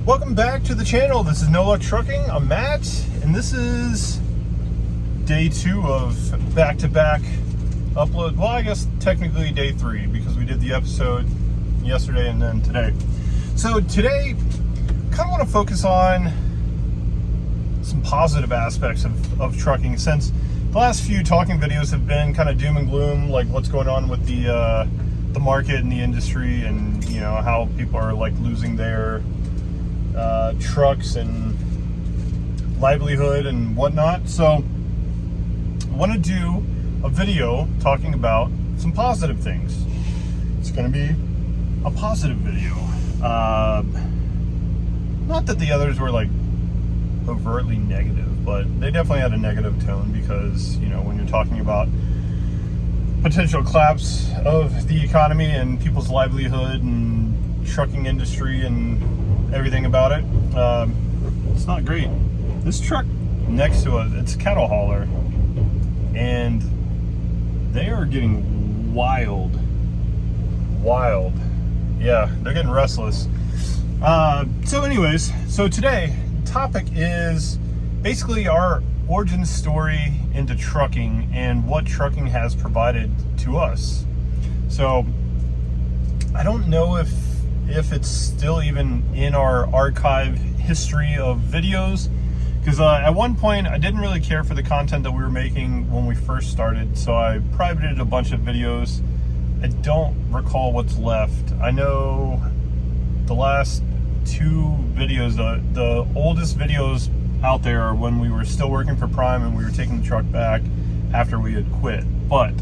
Welcome back to the channel. This is No Luck Trucking. I'm Matt, and this is day 2 of back-to-back upload. Well, I guess technically day 3 because we did the episode yesterday and then today. So today, kind of want to focus on some positive aspects of trucking, since the last few talking videos have been kind of doom and gloom, like what's going on with the market and the industry, and you know how people are like losing their trucks and livelihood and whatnot. So I want to do a video talking about some positive things. It's going to be a positive video. Not that the others were like overtly negative, but they definitely had a negative tone because, you know, when you're talking about potential collapse of the economy and people's livelihood and trucking industry and everything about it, it's not great. This truck next to us, it's a cattle hauler, and they are getting wild. Yeah, they're getting restless. So anyways, so today topic is basically our origin story into trucking and what trucking has provided to us. So I don't know if it's still even in our archive history of videos, because at one point I didn't really care for the content that we were making when we first started, so I privated a bunch of videos. I don't recall what's left. I know the last 2 videos, the oldest videos out there are when we were still working for Prime and we were taking the truck back after we had quit. But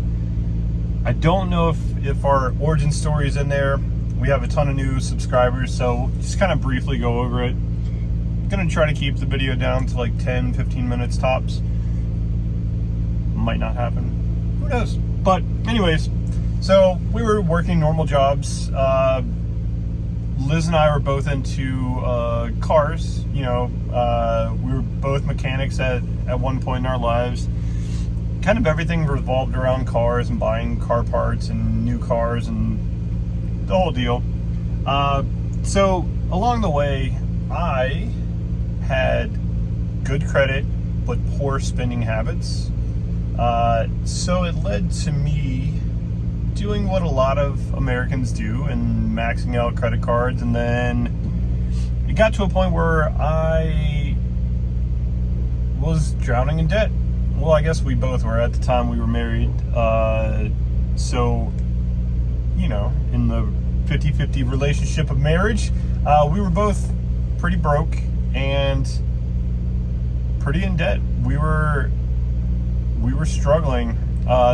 I don't know if our origin story is in there. We have a ton of new subscribers, so just kind of briefly go over it. I'm gonna try to keep the video down to like 10-15 minutes tops. Might not happen, who knows. But anyways, so we were working normal jobs. Liz and I were both into cars. You know, we were both mechanics at one point in our lives. Kind of everything revolved around cars and buying car parts and new cars and the whole deal. So along the way, I had good credit but poor spending habits. So it led to me doing what a lot of Americans do and maxing out credit cards, and then it got to a point where I was drowning in debt. Well, I guess we both were at the time we were married. So, you know, in the 50-50 relationship of marriage, we were both pretty broke and pretty in debt. We were struggling.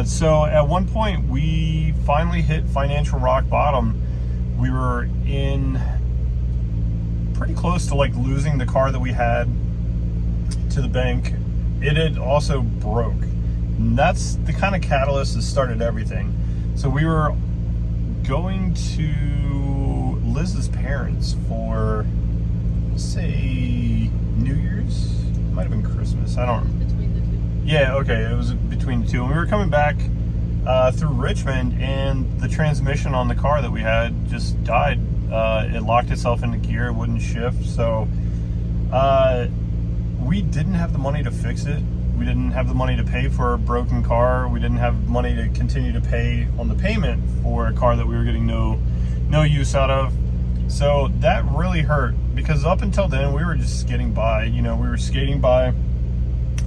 So at one point we finally hit financial rock bottom. We were in pretty close to like losing the car that we had to the bank. It had also broke. And that's the kind of catalyst that started everything. So we were going to Liz's parents for, say, New Year's? It might have been Christmas. I don't know. Yeah, okay, it was between the two. And we were coming back through Richmond, and the transmission on the car that we had just died. It locked itself into gear, it wouldn't shift. So we didn't have the money to fix it. We didn't have the money to pay for a broken car. We didn't have money to continue to pay on the payment for a car that we were getting no use out of. So that really hurt, because up until then we were just getting by. You know, we were skating by,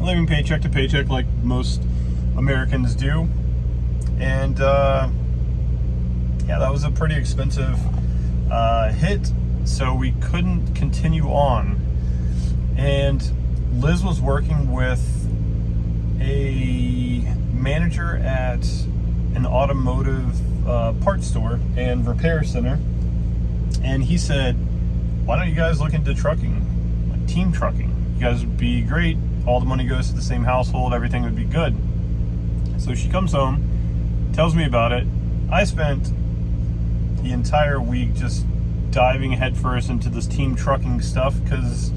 living paycheck to paycheck like most Americans do. And yeah, that was a pretty expensive hit, so we couldn't continue on. And Liz was working with a manager at an automotive parts store and repair center, and he said, why don't you guys look into trucking, like team trucking? You guys would be great. All the money goes to the same household, everything would be good. So she comes home, tells me about it. I spent the entire week just diving headfirst into this team trucking stuff because,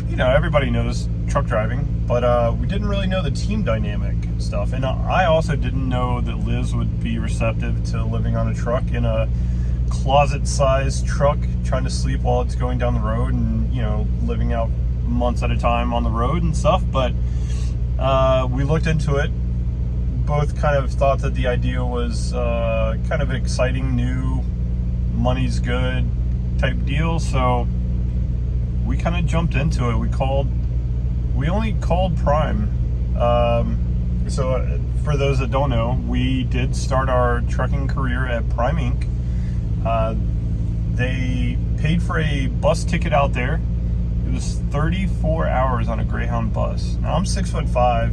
you know, everybody knows truck driving, but we didn't really know the team dynamic stuff. And I also didn't know that Liz would be receptive to living on a truck in a closet-sized truck, trying to sleep while it's going down the road, and living out months at a time on the road and stuff. But we looked into it. Both kind of thought that the idea was kind of exciting, new, money's good type deal. So we kind of jumped into it. We only called Prime. So for those that don't know, we did start our trucking career at Prime Inc. They paid for a bus ticket out there. It was 34 hours on a Greyhound bus. Now I'm 6'5",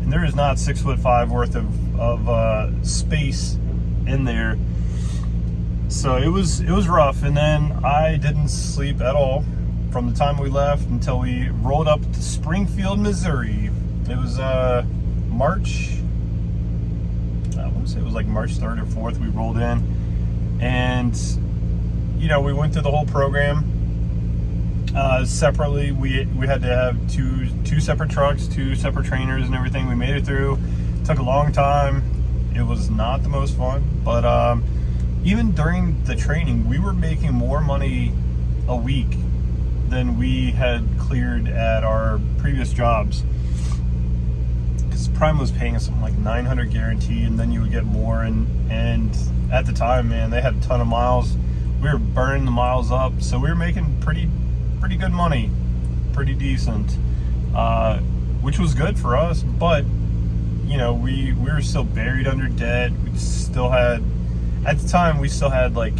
and there is not 6'5" worth of space in there. So it was rough. And then I didn't sleep at all from the time we left until we rolled up to Springfield, Missouri. It was March. I want to say it was like March 3rd or 4th. We rolled in, and we went through the whole program. Separately, we had to have two separate trucks, 2 separate trainers and everything. We made it through. It took a long time. It was not the most fun, but even during the training, we were making more money a week than we had cleared at our previous jobs. Because Prime was paying us something like $900 guaranteed, and then you would get more. And at the time, man, they had a ton of miles. We were burning the miles up, so we were making pretty good money, pretty decent, which was good for us. But we were still buried under debt. We still had, at the time, like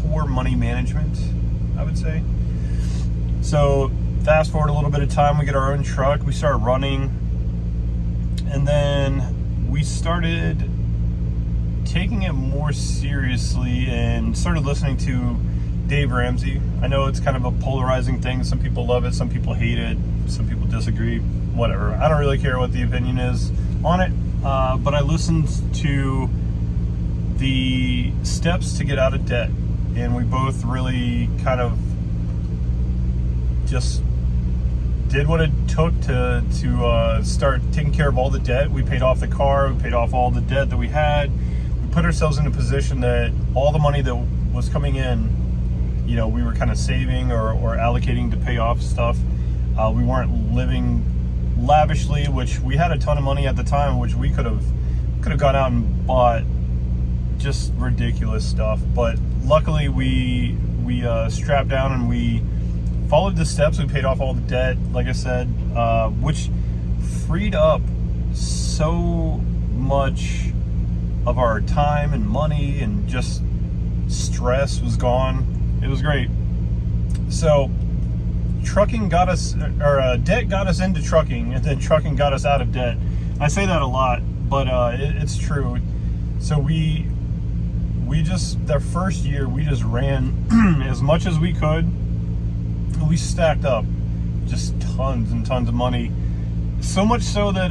poor money management, I would say. So fast forward a little bit of time, we get our own truck, we start running, and then we started taking it more seriously and started listening to Dave Ramsey. I know it's kind of a polarizing thing. Some people love it, some people hate it, some people disagree, whatever. I don't really care what the opinion is on it, but I listened to the steps to get out of debt, and we both really kind of just did what it took to start taking care of all the debt. We paid off the car, we paid off all the debt that we had. We put ourselves in a position that all the money that was coming in, we were kind of saving or allocating to pay off stuff. We weren't living lavishly, which we had a ton of money at the time, which we could have gone out and bought just ridiculous stuff. But luckily we strapped down and we followed the steps. We paid off all the debt, like I said, which freed up so much of our time and money, and just stress was gone. It was great. So trucking got us, or debt got us into trucking, and then trucking got us out of debt. I say that a lot, but it's true. So we just, their first year, we just ran as much as we could. We stacked up just tons and tons of money. So much so that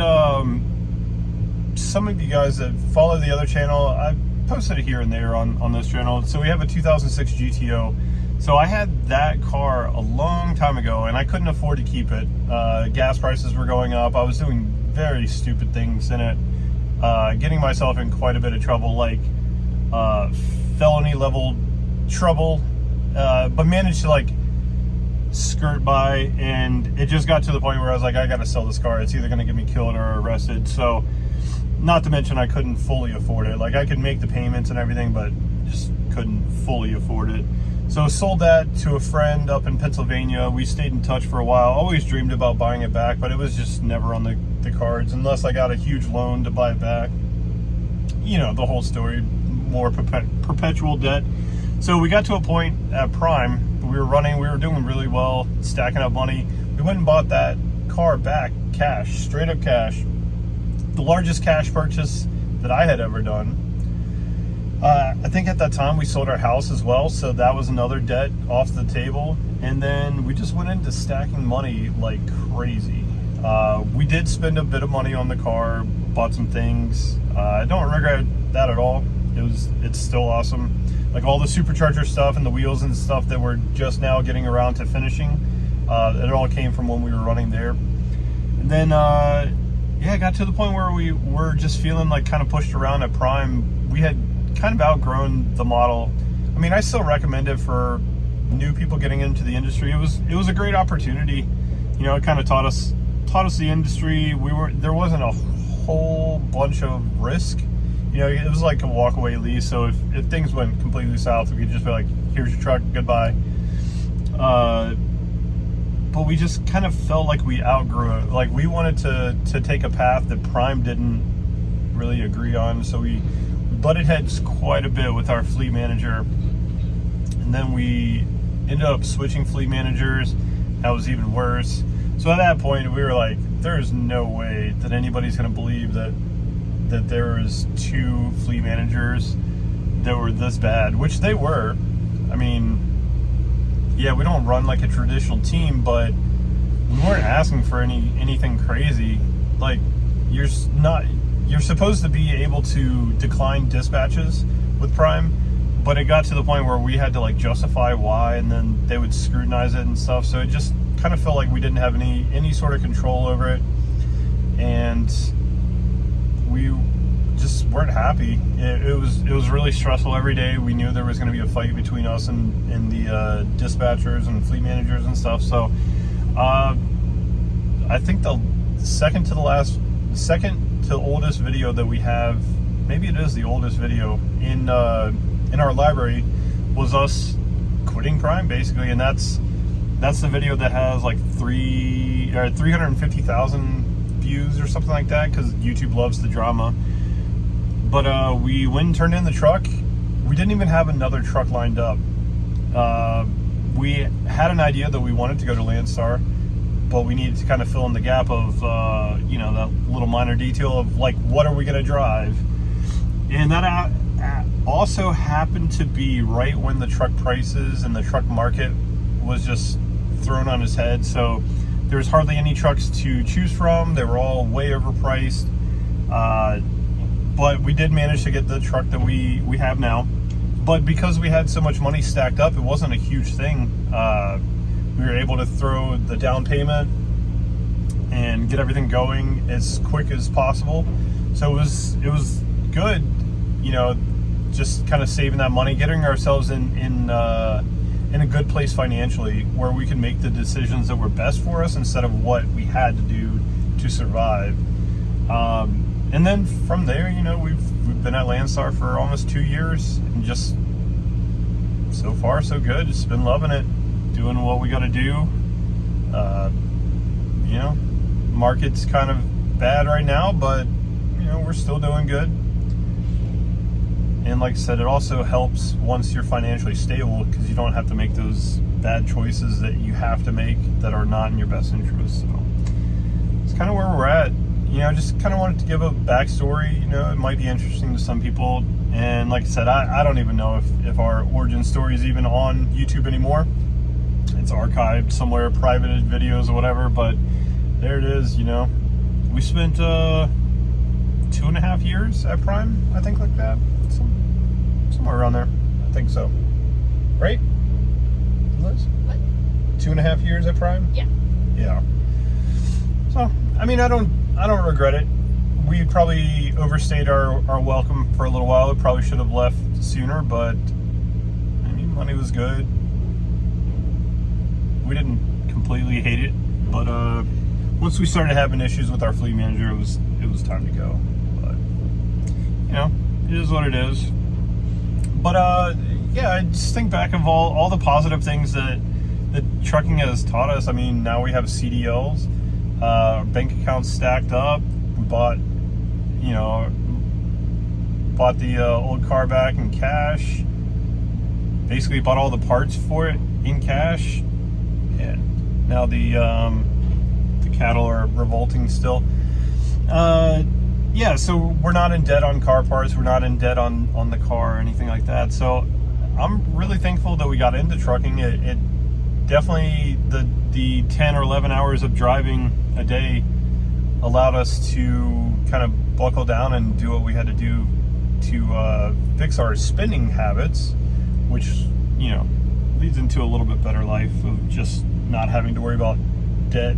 some of you guys that follow the other channel, I posted it here and there on this channel. So we have a 2006 GTO. So I had that car a long time ago, and I couldn't afford to keep it. Gas prices were going up. I was doing very stupid things in it, getting myself in quite a bit of trouble, like felony level trouble, but managed to like skirt by, and it just got to the point where I was like, I gotta sell this car. It's either gonna get me killed or arrested. So, not to mention I couldn't fully afford it. Like, I could make the payments and everything, but just couldn't fully afford it. So sold that to a friend up in Pennsylvania. We stayed in touch for a while. Always dreamed about buying it back, but it was just never on the cards unless I got a huge loan to buy it back. The whole story, more perpetual debt. So we got to a point at Prime. We were running, we were doing really well, stacking up money. We went and bought that car back, cash, straight up cash. The largest cash purchase that I had ever done. I think at that time we sold our house as well, so that was another debt off the table. And then we just went into stacking money like crazy. We did spend a bit of money on the car, bought some things. I don't regret that at all. It's still awesome. Like all the supercharger stuff and the wheels and stuff that we're just now getting around to finishing, it all came from when we were running there. And then, yeah, it got to the point where we were just feeling like kind of pushed around at Prime. We had kind of outgrown the model. I mean, I still recommend it for new people getting into the industry. It was a great opportunity. You know, it kind of taught us the industry. There wasn't a whole bunch of risk. You know, it was like a walk-away lease. So if things went completely south, we could just be like, here's your truck, goodbye. But we just kind of felt like we outgrew it. Like, we wanted to take a path that Prime didn't really agree on. So we butted heads quite a bit with our fleet manager. And then we ended up switching fleet managers. That was even worse. So at that point, we were like, there's no way that anybody's going to believe that there was two fleet managers that were this bad, which they were. I mean, yeah, we don't run like a traditional team, but we weren't asking for anything crazy. Like, you're supposed to be able to decline dispatches with Prime, but it got to the point where we had to like justify why, and then they would scrutinize it and stuff. So it just kind of felt like we didn't have any sort of control over it, and we just weren't happy. It was really stressful every day. We knew there was going to be a fight between us and the dispatchers and fleet managers and stuff. So I think the second to oldest video that we have, maybe it is the oldest video in our library, was us quitting Prime, basically. And that's the video that has like 350,000 views or something like that, because YouTube loves the drama. But we went and turned in the truck. We didn't even have another truck lined up. We had an idea that we wanted to go to Landstar, but we needed to kind of fill in the gap of, you know, that little minor detail of like, what are we going to drive? And that also happened to be right when the truck prices and the truck market was just thrown on its head. So there was hardly any trucks to choose from. They were all way overpriced. But we did manage to get the truck that we have now. But because we had so much money stacked up, it wasn't a huge thing. We were able to throw the down payment and get everything going as quick as possible. So it was good, you know, just kind of saving that money, getting ourselves in a good place financially, where we can make the decisions that were best for us instead of what we had to do to survive. And then from there, you know, we've been at Landstar for almost 2 years, and just so far so good. Just been loving it, doing what we got to do. You know, market's kind of bad right now, but you know, we're still doing good. And like I said, it also helps once you're financially stable, because you don't have to make those bad choices that you have to make that are not in your best interest. So it's kind of where we're at. You know, just kind of wanted to give a backstory. You know, it might be interesting to some people. And like I said, I don't even know if our origin story is even on YouTube anymore. It's archived somewhere, privated videos or whatever, but there it is. You know, we spent 2.5 years at Prime, I think, like that. Somewhere around there. I think so. Right? Liz? What? 2.5 years at Prime? Yeah. Yeah. So, I mean, I don't regret it. We probably overstayed our welcome for a little while. We probably should have left sooner, but I mean, money was good. We didn't completely hate it, but once we started having issues with our fleet manager, it was time to go. But you know, it is what it is. But yeah, I just think back of all the positive things that trucking has taught us. I mean, now we have CDLs. Bank accounts stacked up. We bought the old car back in cash. Basically bought all the parts for it in cash. And now the cattle are revolting still. Yeah, so we're not in debt on car parts. We're not in debt on the car or anything like that. So I'm really thankful that we got into trucking. It definitely, the 10 or 11 hours of driving a day allowed us to kind of buckle down and do what we had to do to fix our spending habits, which, you know, leads into a little bit better life of just not having to worry about debt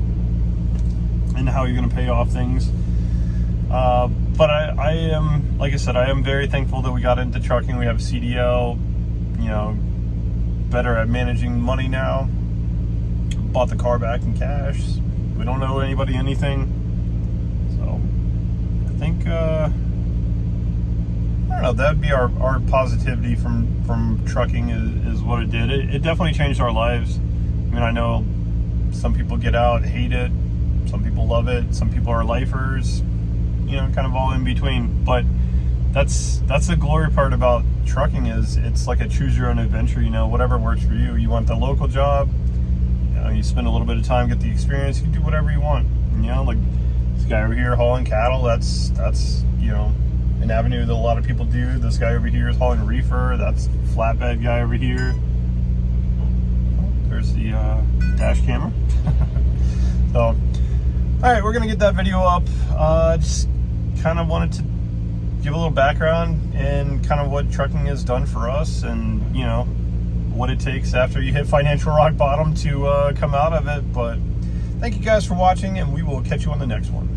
and how you're going to pay off things. But I am, like I said, I am very thankful that we got into trucking. We have CDL, you know, better at managing money now. Bought the car back in cash. We don't owe anybody anything. So I think, I don't know, that'd be our positivity from trucking is what it did. It definitely changed our lives. I mean, I know some people get out, hate it. Some people love it. Some people are lifers, you know, kind of all in between. But that's the glory part about trucking is it's like a choose your own adventure, you know, whatever works for you. You want the local job, you know, you spend a little bit of time, get the experience, you can do whatever you want. You know, like this guy over here hauling cattle, that's, you know, an avenue that a lot of people do. This guy over here is hauling reefer, that's flatbed guy over here. There's the dash camera. So, all right, we're gonna get that video up. Just kind of wanted to give a little background and kind of what trucking has done for us, and you know what it takes after you hit financial rock bottom to come out of it. But thank you guys for watching, and we will catch you on the next one.